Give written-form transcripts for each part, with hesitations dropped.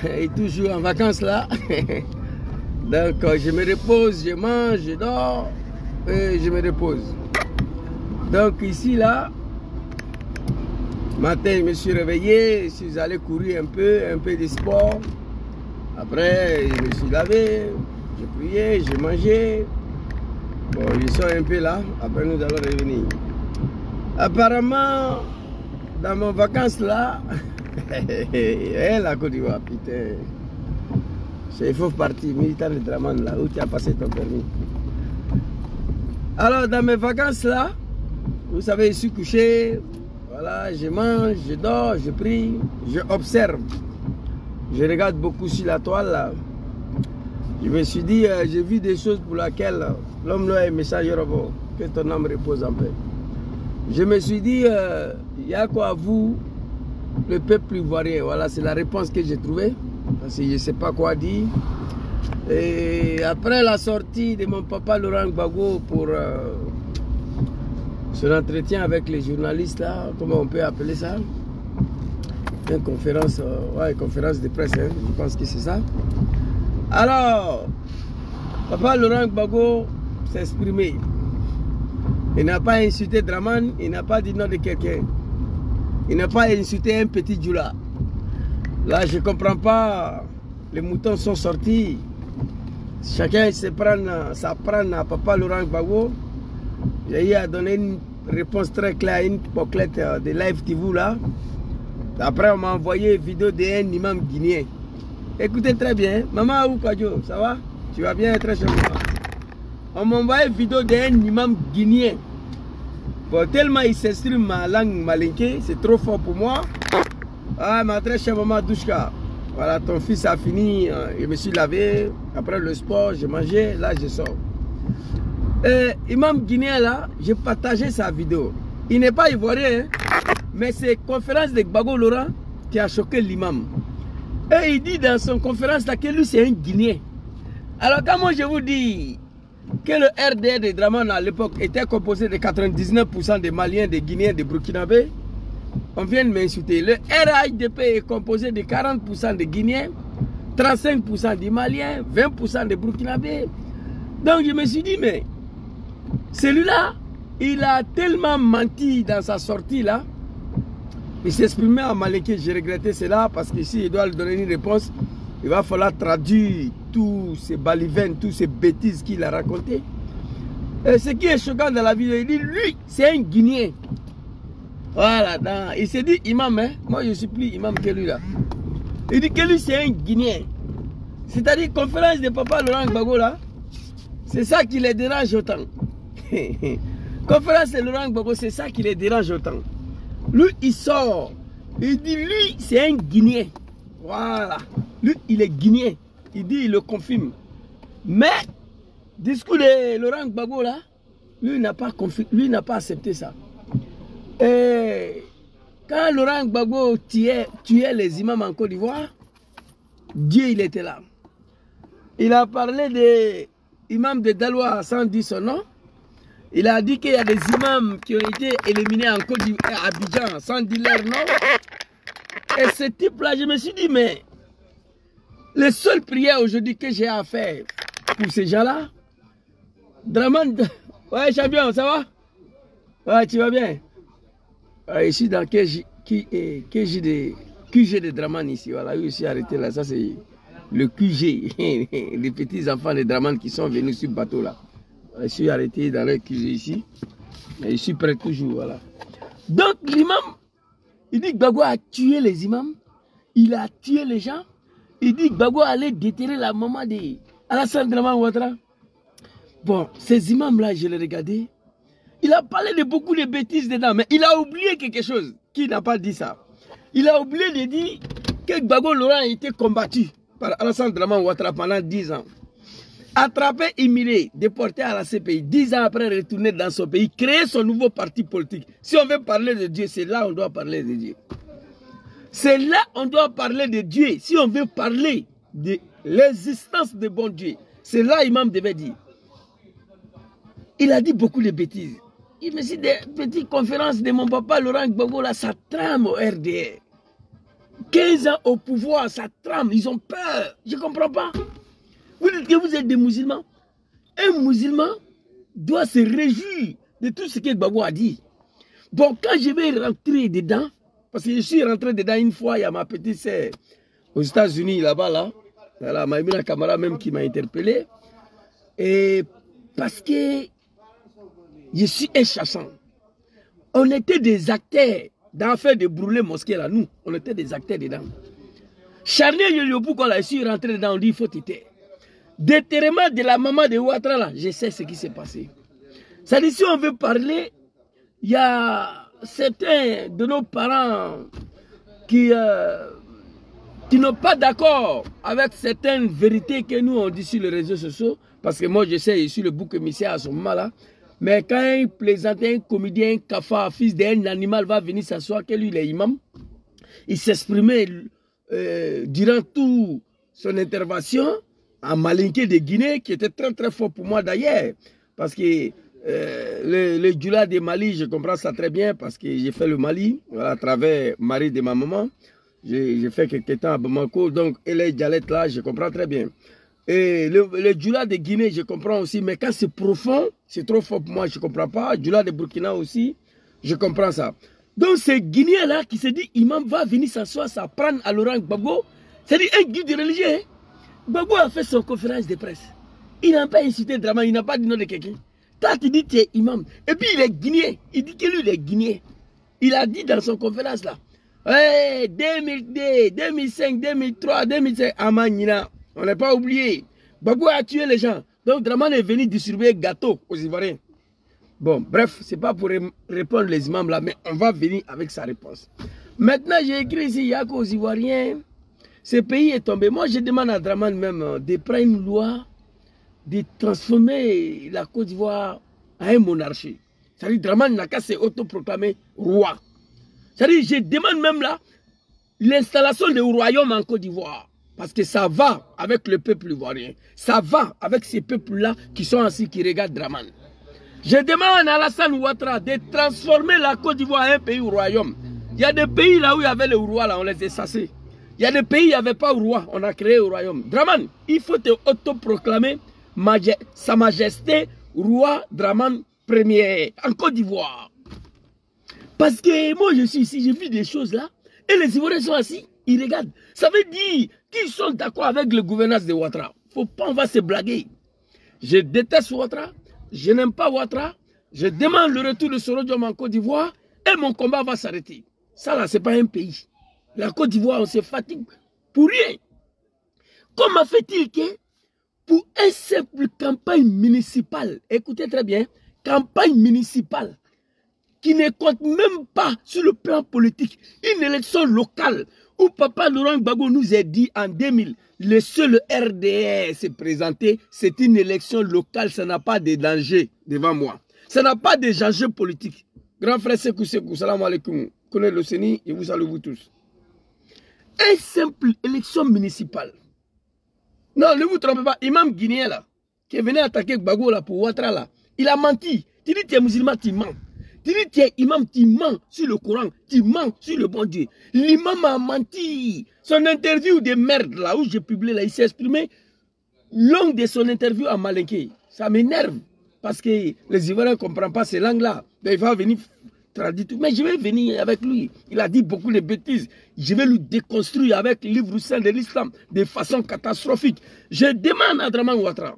est toujours en vacances là. Donc je me repose, je mange, je dors et je me repose. Donc ici là, matin je me suis réveillé, je suis allé courir un peu de sport. Après je me suis lavé, j'ai prié, j'ai mangé. Bon, je sors un peu là, après nous allons revenir. Apparemment, dans mes vacances là, la Côte d'Ivoire, putain. Il faut partir, militant de Dramane là, où tu as passé ton permis. Alors, dans mes vacances là, vous savez, je suis couché, voilà, je mange, je dors, je prie, je observe. Je regarde beaucoup sur la toile là. Je me suis dit, j'ai vu des choses pour lesquelles l'homme là est messager robot, que ton âme repose en paix. Je me suis dit, il y a quoi à vous, le peuple ivoirien. Voilà, c'est la réponse que j'ai trouvée. Parce que je ne sais pas quoi dire. Et après la sortie de mon papa Laurent Gbagbo pour son entretien avec les journalistes, là, comment on peut appeler ça? Une conférence, ouais, conférence de presse, hein, je pense que c'est ça. Alors, papa Laurent Gbagbo s'est exprimé. Il n'a pas insulté Dramane, il n'a pas dit non de quelqu'un. Il n'a pas insulté un petit Djoula. Là, je ne comprends pas. Les moutons sont sortis. Chacun s'apprend à papa Laurent Gbagbo. J'ai à donner une réponse très claire à une poquelette de Live TV là. Après, on m'a envoyé une vidéo d'un imam guinéen. Écoutez très bien. Maman ou Kwadjo, ça va? Tu vas bien, très cher maman. On m'a envoyé une vidéo d'un imam guinéen. Bon, tellement il s'exprime ma langue malinké, c'est trop fort pour moi. Ah, ma très chère maman Douchka. Voilà, ton fils a fini, je me suis lavé. Après le sport, j'ai mangé, là je sors. Imam guinéen là, j'ai partagé sa vidéo. Il n'est pas ivoirien, hein, mais c'est conférence de Gbagbo Laurent qui a choqué l'imam. Et il dit dans son conférence là que lui c'est un Guinéen. Alors quand moi je vous dis que le RDR de Dramane à l'époque était composé de 99% des Maliens, des Guinéens, des Burkinabés, on vient de m'insulter. Le RHDP est composé de 40% de Guinéens, 35% des Maliens, 20% des Burkinabés. Donc je me suis dit, mais celui-là, il a tellement menti dans sa sortie là. Il s'exprimait en malinké, j'ai regretté cela parce qu'ici il doit lui donner une réponse. Il va falloir traduire tous ces balivernes, toutes ces bêtises qu'il a racontées. Et ce qui est choquant dans la vidéo, il dit, lui, c'est un Guinéen. Voilà, il s'est dit imam, hein? Moi je suis plus imam que lui là. Il dit que lui c'est un Guinéen. C'est-à-dire, conférence de papa Laurent Gbagbo là, c'est ça qui les dérange autant. Conférence de Laurent Gbagbo, c'est ça qui les dérange autant. Lui, il sort. Il dit, lui, c'est un Guinéen. Voilà. Lui, il est Guinéen. Il dit, il le confirme. Mais, discours de Laurent Gbagbo là, lui, n'a pas accepté ça. Et quand Laurent Gbagbo tuait les imams en Côte d'Ivoire, Dieu, il était là. Il a parlé des imams de Daloa sans dire son nom. Il a dit qu'il y a des imams qui ont été éliminés en Côte d'Ivoire, à Abidjan, sans dire leur nom. Et ce type-là, je me suis dit, mais les seules prières aujourd'hui que j'ai à faire pour ces gens-là, Dramane, ouais, champion, ça va? Ouais, tu vas bien? Ici dans QG de Dramane ici, voilà, je suis arrêté là, ça c'est le QG, les petits enfants de Dramane qui sont venus sur le bateau là. Je suis arrêté dans le QG ici, mais je suis prêt toujours, voilà. Donc l'imam, il dit que Gbagbo a tué les imams, il a tué les gens, il dit que Gbagbo allait déterrer la maman de Alassane Dramane Ouattara. Bon, ces imams là, je les regardais. Il a parlé de beaucoup de bêtises dedans, mais il a oublié quelque chose. Qui n'a pas dit ça? Il a oublié de dire que Gbagbo Laurent a été combattu par Alassane Dramane Ouattara pendant 10 ans. Attrapé, humilié, déporté à la CPI, 10 ans après retourner dans son pays, créer son nouveau parti politique. Si on veut parler de Dieu, c'est là on doit parler de Dieu. C'est là on doit parler de Dieu. Si on veut parler de l'existence de bon Dieu, c'est là l'imam devait dire. Il a dit beaucoup de bêtises. Il me dit des petites conférences de mon papa Laurent Gbagbo, là, ça trame au RDR. 15 ans au pouvoir, ça trame, ils ont peur. Je ne comprends pas. Vous dites que vous êtes des musulmans. Un musulman doit se réjouir de tout ce que Gbagbo a dit. Bon, quand je vais rentrer dedans, parce que je suis rentré dedans une fois, il y a ma petite sœur aux États-Unis, là-bas, là, Maïmina Kamara même qui m'a interpellé. Et parce que je suis un chassant. On était des acteurs dans l'affaire de brûler mosquée là, nous, on était des acteurs dedans. Charnier Yoliopou, quand je suis rentré dedans, on dit il faut t'éteindre. Déterrement de la maman de Ouattara là, je sais ce qui s'est passé. Ça dit, si on veut parler, il y a certains de nos parents qui n'ont pas d'accord avec certaines vérités que nous on dit sur les réseaux sociaux. Parce que moi je sais, je suis le bouc émissaire à ce moment-là. Mais quand un plaisantin, un comédien, un cafard, fils d'un animal va venir s'asseoir, que lui il est imam, il s'exprimait durant toute son intervention en malinqué de Guinée, qui était très très fort pour moi d'ailleurs. Parce que le Djoula de Mali, je comprends ça très bien, parce que j'ai fait le Mali, voilà, à travers mari de ma maman. J'ai fait quelques temps à Bamako, donc et les dialectes là, je comprends très bien. Et le Djoula de Guinée, je comprends aussi, mais quand c'est profond, c'est trop fort pour moi, je ne comprends pas. Djoula de Burkina aussi, je comprends ça. Donc c'est Guinéen là qui se dit, imam va venir s'asseoir, s'apprendre à Laurent Gbagbo. C'est-à-dire un guide religieux. Hein? Gbagbo a fait son conférence de presse. Il n'a pas incité Dramane, il n'a pas dit non de quelqu'un. Toi tu dis tu es imam. Et puis il est Guinéen, il dit que lui il est Guinéen. Il a dit dans son conférence là, hey, 2002, 2005, 2003, 2005, Amanina. On n'a pas oublié. Gbagbo a tué les gens. Donc Dramane est venu distribuer gâteau aux Ivoiriens. Bon, bref, ce n'est pas pour répondre les imams là, mais on va venir avec sa réponse. Maintenant, j'ai écrit ici, il y a qu'aux Ivoiriens, ce pays est tombé. Moi, je demande à Dramane même de prendre une loi, de transformer la Côte d'Ivoire en une monarchie. C'est-à-dire Dramane n'a qu'à se autoproclamer roi. C'est-à-dire, je demande même là, l'installation du royaume en Côte d'Ivoire. Parce que ça va avec le peuple ivoirien. Ça va avec ces peuples-là qui sont ainsi, qui regardent Dramane. Je demande à Alassane Ouattara de transformer la Côte d'Ivoire en un pays royaume. Il y a des pays là où il y avait le roi, là, on les a chassés. Il y a des pays où il n'y avait pas de roi, on a créé le royaume. Dramane, il faut te autoproclamer Sa Majesté, roi Dramane Ier, en Côte d'Ivoire. Parce que moi je suis ici, j'ai vu des choses là, et les Ivoiriens sont assis, ils regardent. Ça veut dire qu'ils sont d'accord avec le gouvernance de Ouattara. Faut pas, on va se blaguer. Je déteste Ouattara, je n'aime pas Ouattara, je demande le retour de Soro Diom en Côte d'Ivoire, et mon combat va s'arrêter. Ça là, c'est pas un pays. La Côte d'Ivoire, on se fatigue pour rien. Comment fait-il que pour une simple campagne municipale, écoutez très bien, campagne municipale, qui ne compte même pas sur le plan politique, une élection locale, où Papa Laurent Gbagbo nous a dit en 2000, le seul RDR s'est présenté, c'est une élection locale, ça n'a pas de danger devant moi. Ça n'a pas de danger politique. Grand frère Sekou Sekou, salam alaikum, connais le Séni et vous salue vous tous. Une simple élection municipale. Non, ne vous trompez pas, imam guinéen là, qui est venu attaquer Gbagbo là pour Ouattara là, il a menti. Tu dis tu es musulman, tu mens. Tu dis tu es imam, tu mens sur le Coran, tu mens sur le bon Dieu. L'imam a menti. Son interview de merde là où j'ai publié là, il s'est exprimé long de son interview à Malinké. Ça m'énerve parce que les Ivoiriens ne comprennent pas ces langues là. Donc il va venir traduire tout. Mais je vais venir avec lui. Il a dit beaucoup de bêtises. Je vais lui déconstruire avec le livre saint de l'islam de façon catastrophique. Je demande à Dramane Ouattara.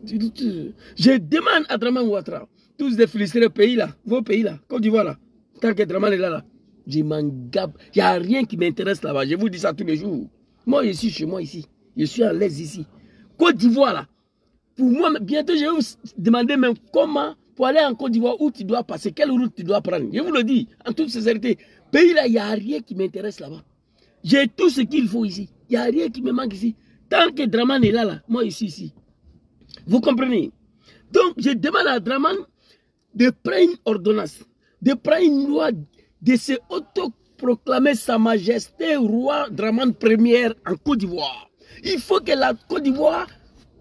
Je demande à Dramane Ouattara. Tous les Philistins pays là, vos pays là, Côte d'Ivoire là, tant que Dramane est là, je m'en gabe. Il n'y a rien qui m'intéresse là-bas. Je vous dis ça tous les jours. Moi, je suis chez moi ici. Je suis à l'aise ici. Côte d'Ivoire là, pour moi, bientôt, je vais vous demander même comment, pour aller en Côte d'Ivoire, où tu dois passer, quelle route tu dois prendre. Je vous le dis, en toute sincérité. Pays là, il n'y a rien qui m'intéresse là-bas. J'ai tout ce qu'il faut ici. Il n'y a rien qui me manque ici. Tant que Dramane est là, moi, je suis ici. Vous comprenez? Donc, je demande à Dramane de prendre une ordonnance, de prendre une loi, de se autoproclamer Sa Majesté roi Dramane Ier en Côte d'Ivoire. Il faut que la Côte d'Ivoire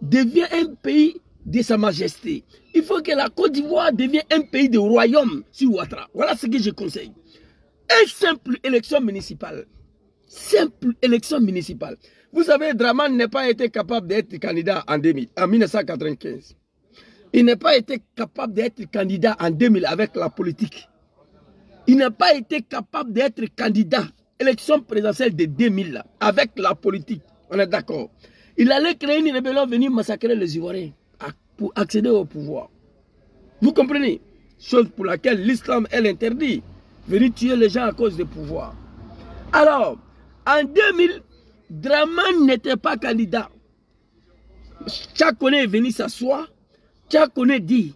devienne un pays de Sa Majesté. Il faut que la Côte d'Ivoire devienne un pays de royaume sur Ouattara. Voilà ce que je conseille. Une simple élection municipale. Simple élection municipale. Vous savez, Draman n'a pas été capable d'être candidat en 1995. Il n'a pas été capable d'être candidat en 2000 avec la politique. Il n'a pas été capable d'être candidat élection présidentielle de 2000 là, avec la politique. On est d'accord. Il allait créer une rébellion, venir massacrer les Ivoiriens pour accéder au pouvoir. Vous comprenez? Chose pour laquelle l'islam est l'interdit. Venir tuer les gens à cause du pouvoir. Alors, en 2000, Draman n'était pas candidat. Tchakone est venu s'asseoir. Tchakone dit,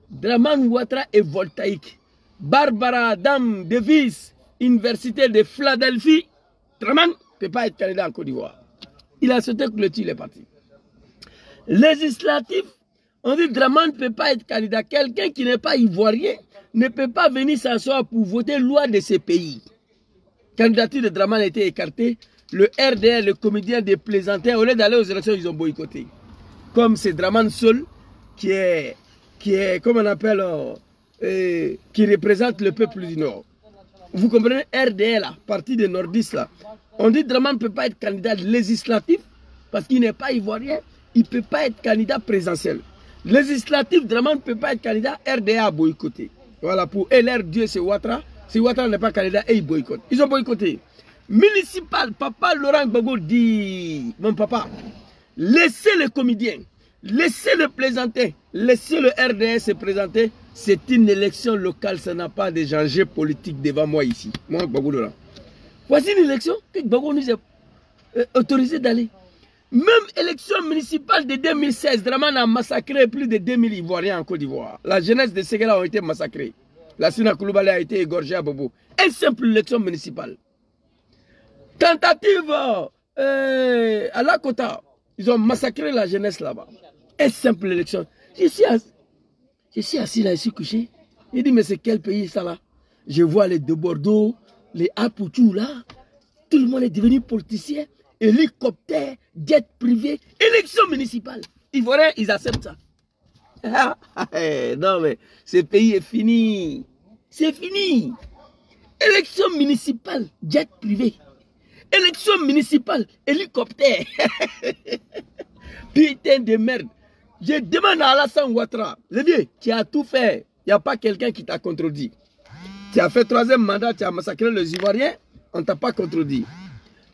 Draman Ouattara est voltaïque. Barbara Dame Davis, Université de Philadelphie. Draman ne peut pas être candidat en Côte d'Ivoire. Il a sauté clôture, il est parti. Législatif, on dit Draman ne peut pas être candidat. Quelqu'un qui n'est pas ivoirien ne peut pas venir s'asseoir pour voter loi de ces pays. La candidature de Draman a été écartée. Le RDR, le comédien des plaisantins, au lieu d'aller aux élections, ils ont boycotté. Comme c'est Draman seul qui est comme on appelle, qui représente le peuple du Nord. Vous comprenez, RDR là, parti des nordistes là. On dit Draman ne peut pas être candidat législatif parce qu'il n'est pas ivoirien. Il ne peut pas être candidat présidentiel. Législatif, Draman ne peut pas être candidat, RDA a boycotté. Voilà, pour LR, Dieu c'est Ouattara. Si Ouattara n'est pas candidat, et ils boycottent. Ils ont boycotté. Municipal, papa Laurent Gbagbo dit, mon papa, laissez les comédiens, laissez le plaisanter, laissez le RDS se présenter. C'est une élection locale, ça n'a pas de danger politique devant moi ici. Moi, Gbagbo Laurent. Voici une élection que Gbagbo nous a autorisé d'aller. Même élection municipale de 2016, Draman a massacré plus de 2000 Ivoiriens en Côte d'Ivoire. La jeunesse de Ségala ont été massacrés. La Sina Koulibaly a été égorgée à Bobo. Une simple élection municipale. Tentative à la Kota, ils ont massacré la jeunesse là-bas. Une simple élection. Je suis assis là, je suis couché. Il dit, mais c'est quel pays ça là? Je vois les de Bordeaux, les Apoutou là. Tout le monde est devenu politicien. Hélicoptère, jet privé, élection municipale. Ivoiriens, ils acceptent ça. Non mais, ce pays est fini. C'est fini. Élection municipale, jet privé. Élection municipale, hélicoptère. Putain de merde. Je demande à Alassane Ouattara, le vieux, tu as tout fait. Il n'y a pas quelqu'un qui t'a contredit. Tu as fait 3e mandat, tu as massacré les Ivoiriens, on ne t'a pas contredit.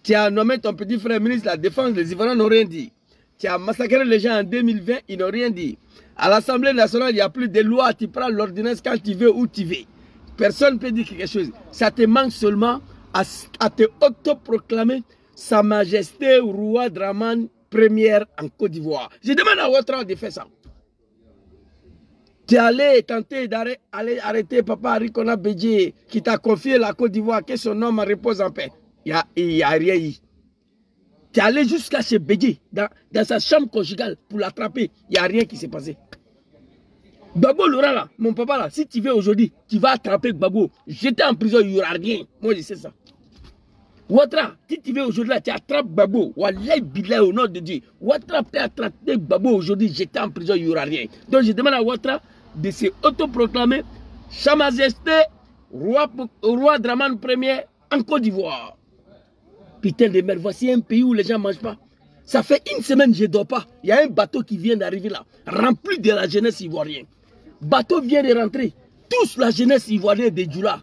Tu as nommé ton petit frère ministre de la Défense, les Ivoiriens n'ont rien dit. Tu as massacré les gens en 2020, ils n'ont rien dit. À l'Assemblée nationale, il n'y a plus de loi, tu prends l'ordonnance quand tu veux, où tu veux. Personne ne peut dire quelque chose. Ça te manque seulement à te autoproclamer Sa Majesté Roi Draman Première en Côte d'Ivoire. Je demande à Ouattara de faire ça. Tu es allé tenter d'arrêter Papa Arikona Bédié qui t'a confié la Côte d'Ivoire, que son homme repose en paix. Il n'y a rien eu. Tu es allé jusqu'à chez Bédié, dans sa chambre conjugale, pour l'attraper. Il n'y a rien qui s'est passé. Gbagbo Laurent là, mon papa là, si tu veux aujourd'hui, tu vas attraper Gbagbo. J'étais en prison, il n'y aura rien. Moi je sais ça. Ouattara, si tu veux aujourd'hui là, tu attrapes Gbagbo. Wallahi billahi au nom de Dieu. Ouattara peut attraper Gbagbo aujourd'hui, j'étais en prison, il n'y aura rien. Donc je demande à Ouattara de se autoproclamer Sa Majesté Roi Draman Ier en Côte d'Ivoire. Putain de merde, voici un pays où les gens ne mangent pas. Ça fait une semaine que je ne dors pas. Il y a un bateau qui vient d'arriver là, rempli de la jeunesse ivoirienne. Bateau vient de rentrer. Tous la jeunesse ivoirienne de Djoula.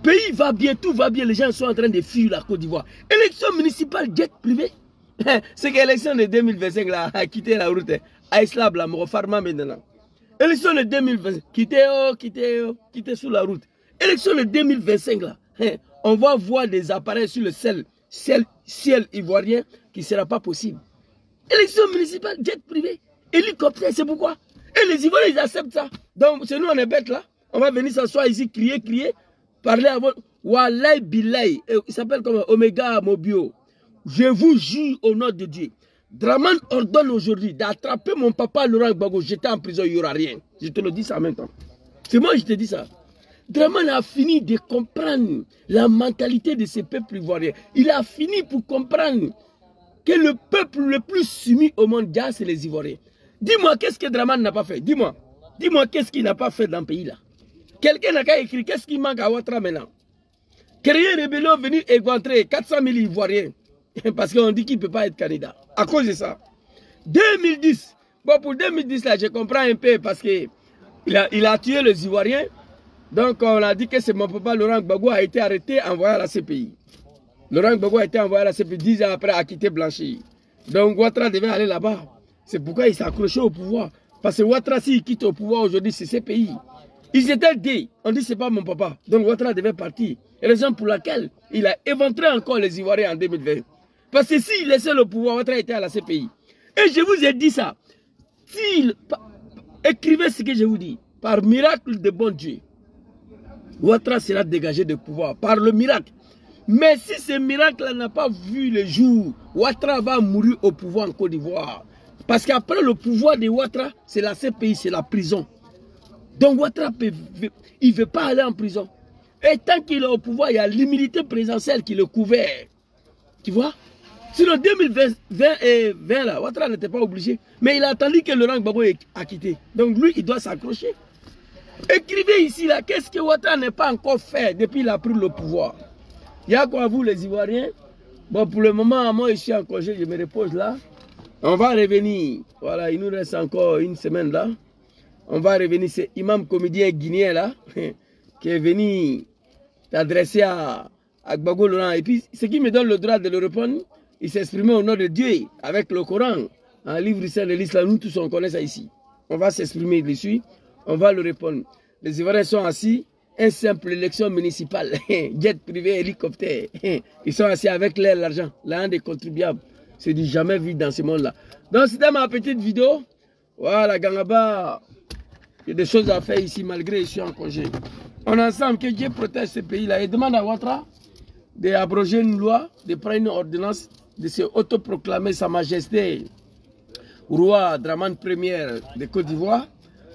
Pays va bien, tout va bien. Les gens sont en train de fuir la Côte d'Ivoire. Élection municipale, jet privé. C'est que l'élection de 2025 là, a quitté la route. Aïslab là, mon pharma maintenant. Élection de 2025, quittez sous la route. Élection de 2025 là, on va voir des appareils sur le ciel ivoirien qui ne sera pas possible. Élection municipale, jet privé, hélicoptère, c'est pourquoi. Et les Ivoiriens, ils acceptent ça. Donc, c'est nous, on est bêtes là. On va venir s'asseoir ici, crier, parler avant. Wallahi Billahi, il s'appelle comme Omega Mobio. Je vous jure au nom de Dieu. Draman ordonne aujourd'hui d'attraper mon papa Laurent Gbagbo. J'étais en prison, il n'y aura rien. Je te le dis ça en même temps. C'est moi, je te dis ça. Draman a fini de comprendre la mentalité de ce peuple ivoirien. Il a fini pour comprendre que le peuple le plus soumis au monde, c'est les Ivoiriens. Dis-moi, qu'est-ce que Draman n'a pas fait? Dis-moi. Dis-moi, qu'est-ce qu'il n'a pas fait dans le pays là? Quelqu'un n'a qu'à écrire, qu'est-ce qui manque à Ouattara maintenant? créer une rébellion, venir éventrer 400 000 Ivoiriens. Parce qu'on dit qu'il ne peut pas être candidat. À cause de ça. 2010. Bon, pour 2010, là, je comprends un peu parce qu'il a tué les Ivoiriens. Donc, on a dit que c'est mon papa Laurent Gbagbo a été arrêté, envoyé à la CPI. Laurent Gbagbo a été envoyé à la CPI 10 ans après, a quitté Blanchie. Donc, Ouattara devait aller là-bas. C'est pourquoi il s'est accroché au pouvoir. Parce que Ouattara, s'il quitte au pouvoir aujourd'hui, c'est CPI. Ils étaient dit, on dit c'est pas mon papa. Donc, Ouattara devait partir. Et raison pour laquelle il a éventré encore les Ivoiriens en 2020. Parce que s'il laissait le pouvoir, Ouattara était à la CPI. Et je vous ai dit ça. Écrivez ce que je vous dis. Par miracle de bon Dieu, Ouattara sera dégagé de pouvoir. Par le miracle. Mais si ce miracle n'a pas vu le jour, Ouattara va mourir au pouvoir en Côte d'Ivoire. Parce qu'après le pouvoir de Ouattara, c'est la CPI, c'est la prison. Donc Ouattara, il ne veut pas aller en prison. Et tant qu'il est au pouvoir, il y a l'immunité présidentielle qui le couvert. Tu vois? Sinon 2020 là, Ouattara n'était pas obligé. Mais il a attendu que Laurent Gbagbo a quitté. Donc lui, il doit s'accrocher. Écrivez ici là, qu'est-ce que Ouattara n'a pas encore fait depuis qu'il a pris le pouvoir? Il y a quoi vous les Ivoiriens? Bon, pour le moment, moi je suis en congé, je me repose là. On va revenir. Voilà, il nous reste encore une semaine là. On va revenir. C'est imam comédien guinéen là, qui est venu t'adresser à Gbagbo Laurent. Et puis, ce qui me donne le droit de le répondre, il s'exprimait au nom de Dieu avec le Coran, un livre saint de l'islam. Nous tous on connaît ça ici. On va s'exprimer dessus, on va le répondre. Les Ivoiriens sont assis. Une simple élection municipale, jet privé, hélicoptère. Ils sont assis avec l'argent, l'argent des contribuables. C'est du jamais vu dans ce monde-là. Donc, c'était ma petite vidéo. Voilà, Gangaba, il y a des choses à faire ici, malgré que je suis en congé. On est ensemble, que Dieu protège ce pays-là. Et demande à Ouattara d'abroger une loi, de prendre une ordonnance, de se autoproclamer Sa Majesté, roi Dramane Ier de Côte d'Ivoire.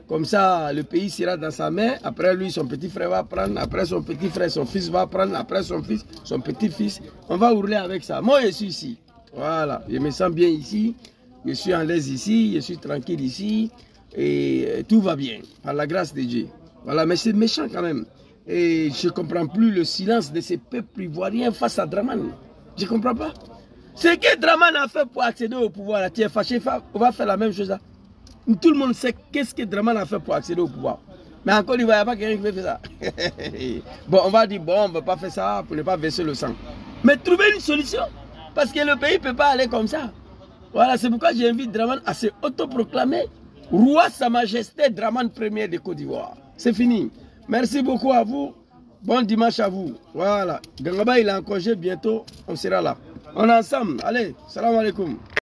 Comme ça, le pays sera dans sa main. Après lui, son petit frère va prendre. Après son petit frère, son fils va prendre. Après son fils, son petit-fils. On va rouler avec ça. Moi, je suis ici. Voilà. Je me sens bien ici. Je suis en l'aise ici. Je suis tranquille ici. Et tout va bien. Par la grâce de Dieu. Voilà. Mais c'est méchant quand même. Et je ne comprends plus le silence de ces peuples ivoiriens face à Dramane. Je ne comprends pas. Ce que Dramane a fait pour accéder au pouvoir, là, tu es fâché, on va faire la même chose là. Tout le monde sait qu'est-ce que Dramane a fait pour accéder au pouvoir. Mais encore, il n'y a pas quelqu'un qui veut faire ça. Bon, on va dire, bon, on ne va pas faire ça pour ne pas verser le sang. Mais trouver une solution. Parce que le pays ne peut pas aller comme ça. Voilà, c'est pourquoi j'invite Dramane à se autoproclamer roi Sa Majesté Dramane Ier de Côte d'Ivoire. C'est fini. Merci beaucoup à vous. Bon dimanche à vous. Voilà. Gangaba, il est en congé bientôt. On sera là. On est ensemble. Allez, salam alaikum.